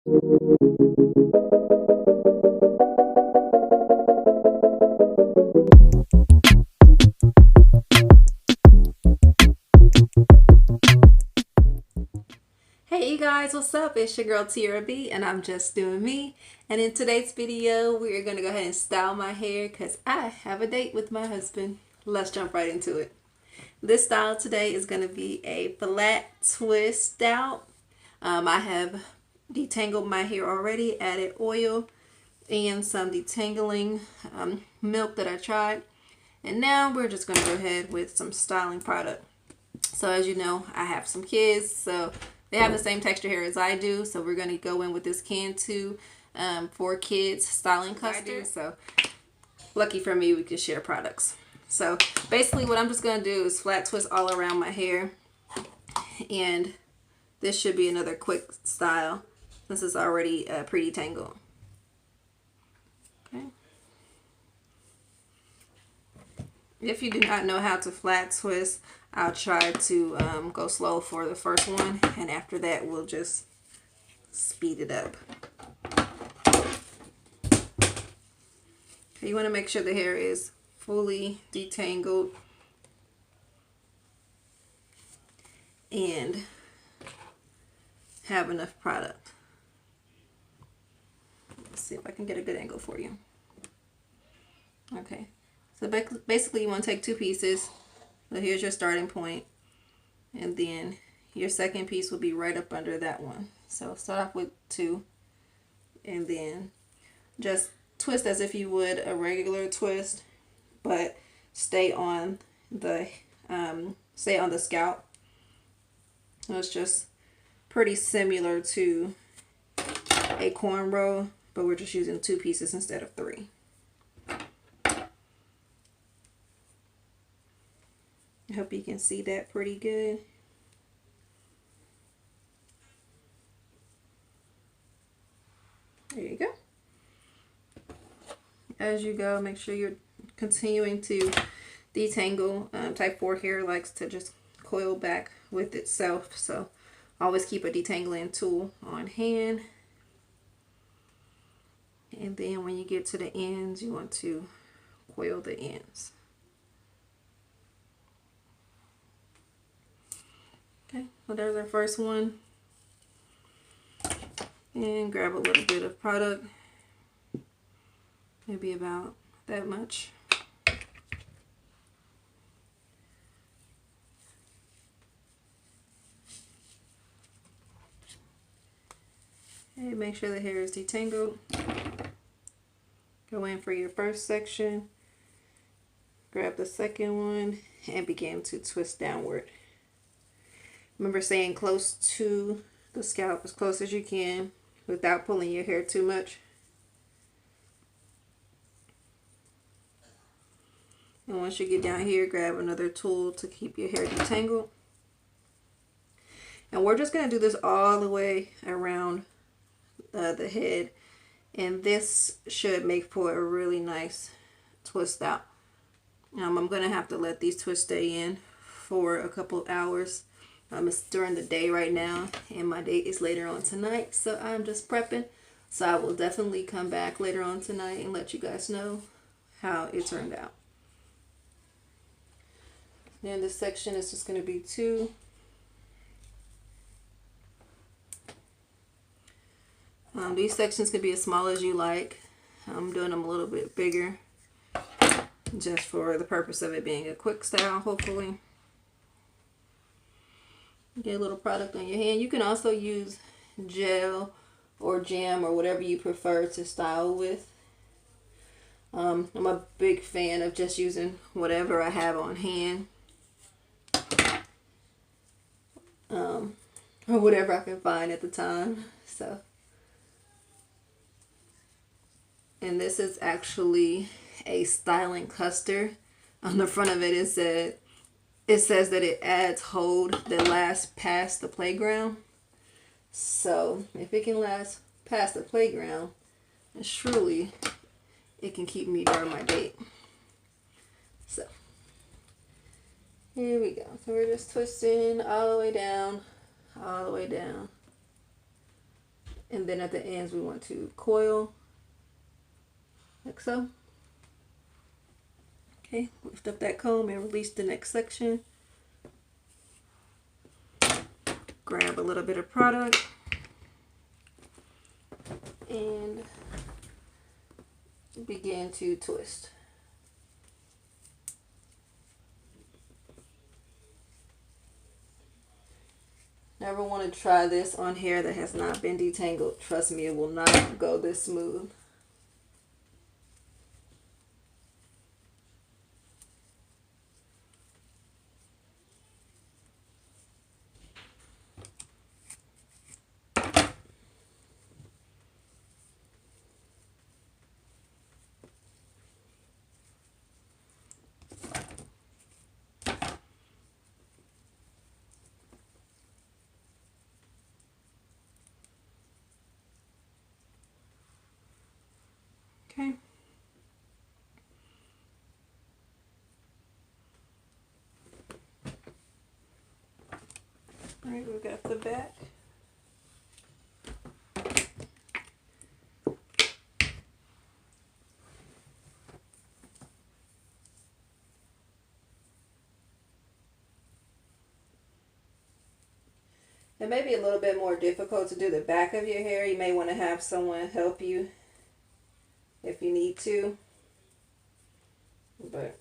Hey you guys, what's up? It's your girl Tiarrea B and I'm just doing me. And in today's video, we're going to go ahead and style my hair because I have a date with my husband. Let's jump right into it. This style today is going to be a flat twist out. I have detangled my hair already, added oil and some detangling milk that I tried. And now we're just going to go ahead with some styling product. So as you know, I have some kids, so they have the same texture hair as I do. So we're going to go in with this Cantu for kids styling custard. So lucky for me, we can share products. So basically what I'm just going to do is flat twist all around my hair. And this should be another quick style. This is already pre-detangled. Okay. If you do not know how to flat twist, I'll try to go slow for the first one, and after that we'll just speed it up. Okay, you want to make sure the hair is fully detangled and have enough product. Let's see if I can get a good angle for you. Okay, so basically you want to take two pieces. So here's your starting point, and then your second piece will be right up under that one. So start off with two, and then just twist as if you would a regular twist, but stay on the scalp. So it's just pretty similar to a cornrow, but we're just using two pieces instead of three. I hope you can see that pretty good. There you go. As you go, make sure you're continuing to detangle. Type 4 hair likes to just coil back with itself, so always keep a detangling tool on hand. And then when you get to the ends, you want to coil the ends. Okay, so there's our first one. And grab a little bit of product, maybe about that much. Okay, make sure the hair is detangled. Go in for your first section, grab the second one, and begin to twist downward. Remember staying close to the scalp, as close as you can without pulling your hair too much. And once you get down here, grab another tool to keep your hair detangled. And we're just going to do this all the way around the head. And this should make for a really nice twist out. I'm going to have to let these twists stay in for a couple hours. It's during the day right now, and my date is later on tonight, so I'm just prepping. So I will definitely come back later on tonight and let you guys know how it turned out. Then this section is just going to be two. These sections can be as small as you like. I'm doing them a little bit bigger just for the purpose of it being a quick style, hopefully. Get a little product on your hand. You can also use gel or jam or whatever you prefer to style with. I'm a big fan of just using whatever I have on hand. Or whatever I can find at the time. So, and this is actually a styling custard. On the front of it, it says that it adds hold that lasts past the playground. So if it can last past the playground, then surely it can keep me during my date. So here we go. So we're just twisting all the way down, all the way down. And then at the ends we want to coil like so. Okay, lift up that comb and release the next section. Grab a little bit of product and begin to twist. Never want to try this on hair that has not been detangled. Trust me, it will not go this smooth. Okay. All right, we've got the back. It may be a little bit more difficult to do the back of your hair. You may want to have someone help you if you need to. But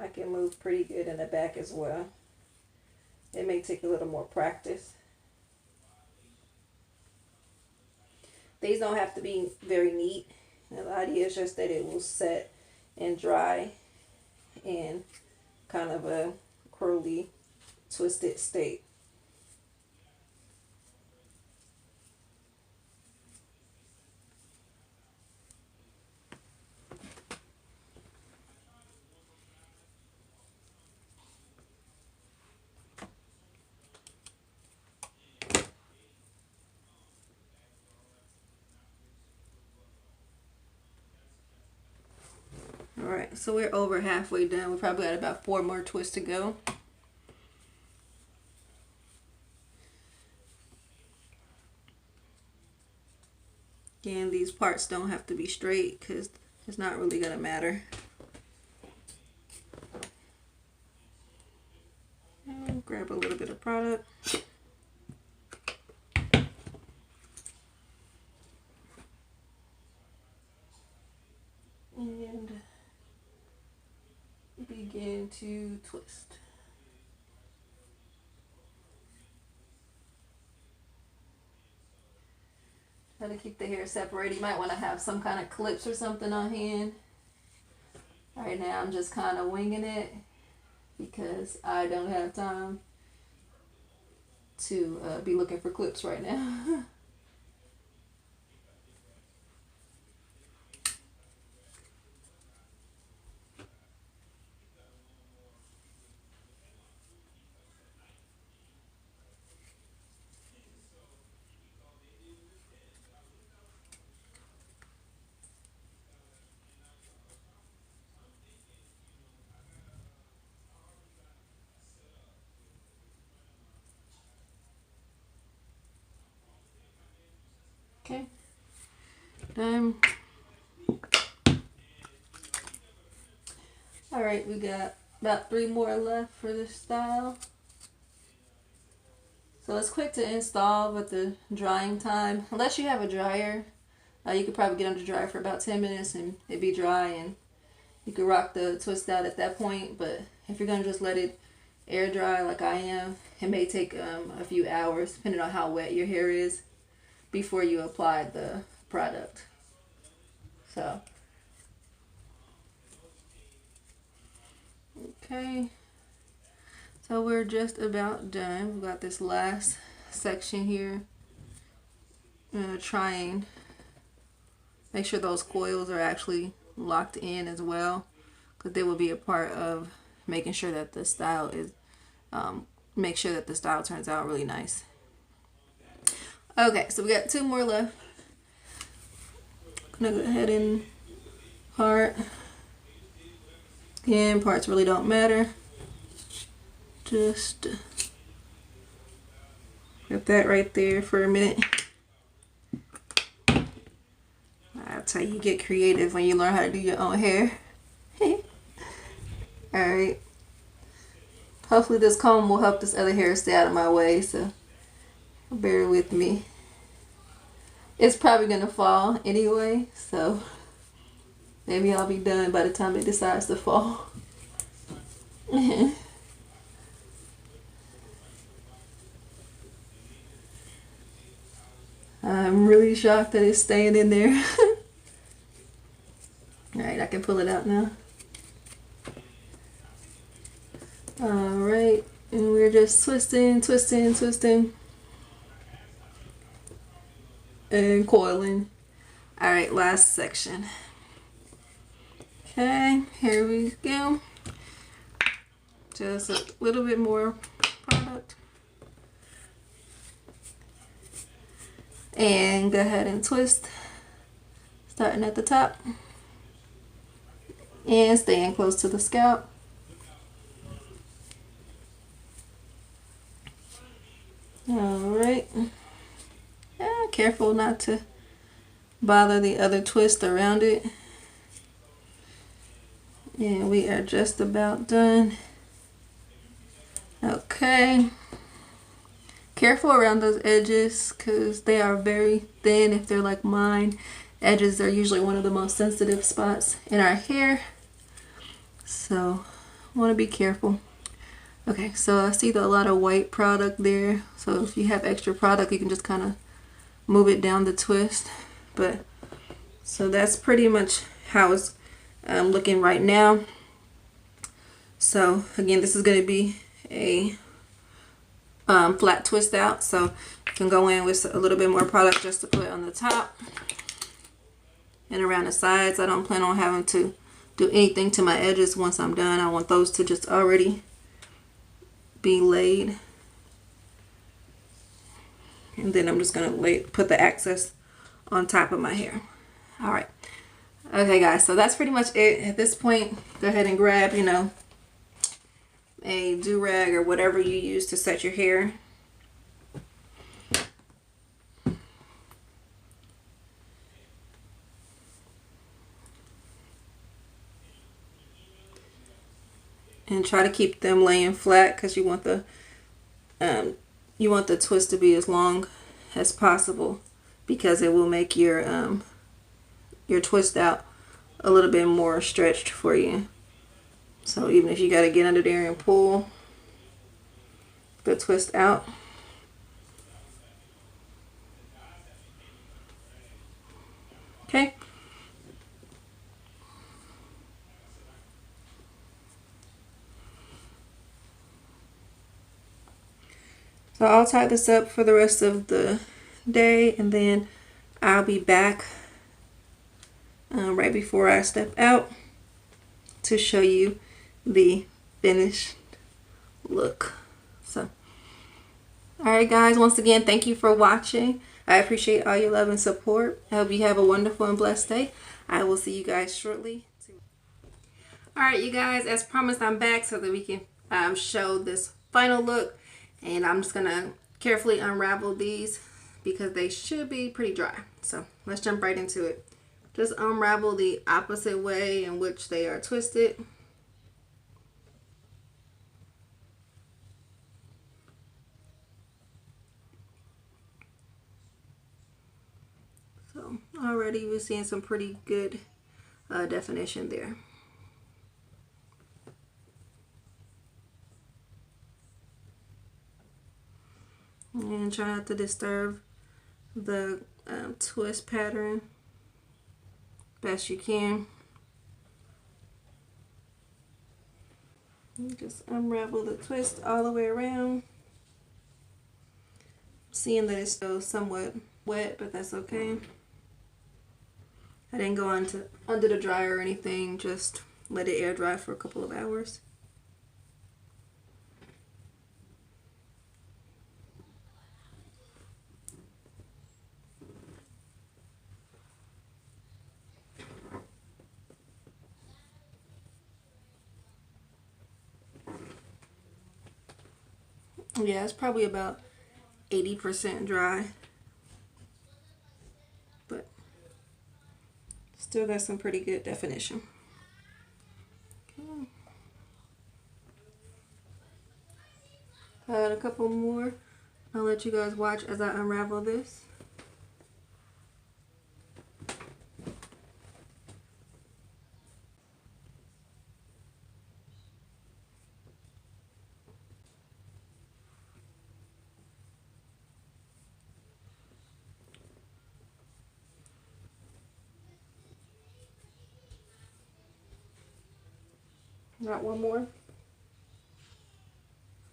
I can move pretty good in the back as well. It may take a little more practice. These don't have to be very neat. The idea is just that it will set and dry in kind of a curly, twisted state. Alright, so we're over halfway done. We probably got about 4 more twists to go. Again, these parts don't have to be straight because it's not really going to matter. And grab a little bit of product. And begin to twist. Try to keep the hair separated. You might want to have some kind of clips or something on hand. Right now I'm just kind of winging it because I don't have time to be looking for clips right now. Okay, done. All right, we got about 3 more left for this style. So it's quick to install with the drying time. Unless you have a dryer, you could probably get under dryer for about 10 minutes and it'd be dry and you could rock the twist out at that point. But if you're gonna just let it air dry like I am, it may take a few hours depending on how wet your hair is before you apply the product. So, okay. So we're just about done. We've got this last section here. Try and make sure those coils are actually locked in as well, because they will be a part of making sure that the style is, make sure that the style turns out really nice. Okay, so we got 2 more left. I'm gonna go ahead and part. Again, parts really don't matter. Just Put that right there for a minute. That's how you get creative when you learn how to do your own hair. Alright. Hopefully this comb will help this other hair stay out of my way, so bear with me. It's probably gonna fall anyway, so maybe I'll be done by the time it decides to fall. I'm really shocked that it's staying in there. Alright, I can pull it out now. Alright, and we're just twisting, twisting, twisting, and coiling. Alright, last section. Okay, here we go. Just a little bit more product. And go ahead and twist, starting at the top and staying close to the scalp. Alright, careful not to bother the other twist around it. And we are just about done. Okay. Careful around those edges because they are very thin if they're like mine. Edges are usually one of the most sensitive spots in our hair. So, want to be careful. Okay, so I see a lot of white product there. So if you have extra product, you can just kind of move it down the twist. But, so that's pretty much how it's looking right now. So again, this is going to be a flat twist out, so you can go in with a little bit more product just to put on the top and around the sides. I don't plan on having to do anything to my edges once I'm done. I want those to just already be laid, and then I'm just gonna put the excess on top of my hair. All right, okay guys, so that's pretty much it. At this point, go ahead and grab, you know, a DuRag or whatever you use to set your hair. And try to keep them laying flat because you want the twist to be as long as possible, because it will make your twist out a little bit more stretched for you. So even if you got to get under there and pull the twist out. Okay. So I'll tie this up for the rest of the day, and then I'll be back right before I step out to show you the finished look. So, alright guys, once again, thank you for watching. I appreciate all your love and support. I hope you have a wonderful and blessed day. I will see you guys shortly. Alright you guys, as promised, I'm back so that we can show this final look. And I'm just going to carefully unravel these because they should be pretty dry. So let's jump right into it. Just unravel the opposite way in which they are twisted. So already we're seeing some pretty good definition there. And try not to disturb the twist pattern best you can. And just unravel the twist all the way around. Seeing that it's still somewhat wet, but that's okay. I didn't go under the dryer or anything, just let it air dry for a couple of hours. Yeah, it's probably about 80% dry. But still got some pretty good definition. Okay. Add a couple more. I'll let you guys watch as I unravel this. Got one more.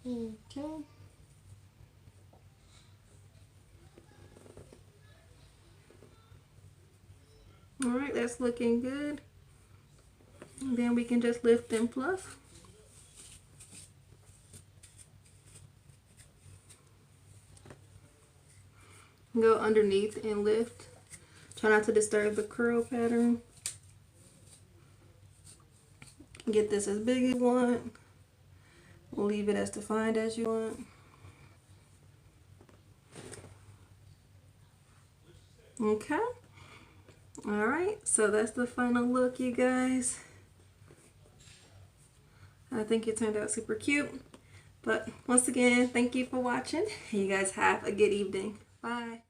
Okay. All right, that's looking good. And then we can just lift and fluff. Go underneath and lift. Try not to disturb the curl pattern. Get this as big as you want. Leave it as defined as you want. Okay. Alright, so that's the final look, you guys. I think it turned out super cute. But once again, thank you for watching. You guys have a good evening. Bye.